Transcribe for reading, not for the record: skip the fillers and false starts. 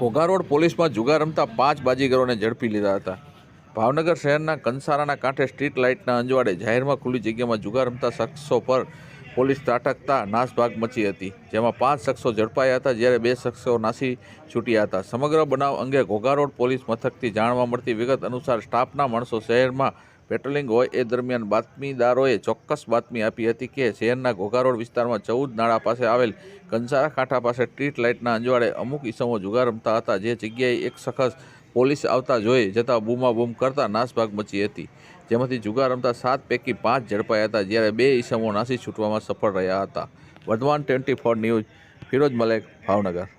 Ghogha road પોલીસમાં જુગાર રમતા 5 બાજીગરોને ઝડપી લીધા હતા। ભાવનગર શહેરના કંસારાના કાંઠે સ્ટ્રીટ લાઇટના અંજવાડે જાહેરમાં ખુલ્લી જગ્યામાં જુગાર રમતા શખ્સો પર પોલીસ ત્રાટકતા નાસભાગ મચી હતી, જેમાં 5 શખ્સો ઝડપાયા હતા, જ્યારે 2 શખ્સો નાસી છૂટ્યા હતા। સમગ્ર બનાવ અંગે ઘોઘા રોડ પોલીસ મથકથી જાણવા મળતી વિગત અનુસાર સ્ટાફના માણસો શહેરમાં પેટ્રોલિંગ હોય એ દરમિયાન બાતમીદારોએ ચોક્કસ બાતમી આપી હતી કે શહેરના ઘોઘા રોડ વિસ્તારમાં 14 નાળા પાસે આવેલ કંસારા કાંઠા પાસે સ્ટ્રીટ લાઇટના અંજવાડે અમુક ઈસમો જુગાર રમતા હતા, જે જગ્યાએ એક શખ્સ પોલીસ આવતા જોઈ જતાં બૂમાબૂમ કરતા નાસભાગ મચી હતી, જેમાંથી જુગાર રમતા 7 પૈકી 5 ઝડપાયા હતા, જ્યારે 2 ઈસમો નાસી છૂટવામાં સફળ રહ્યા હતા। વર્ધમાન 24 ન્યૂઝ, ફિરોઝ મલેક, ભાવનગર।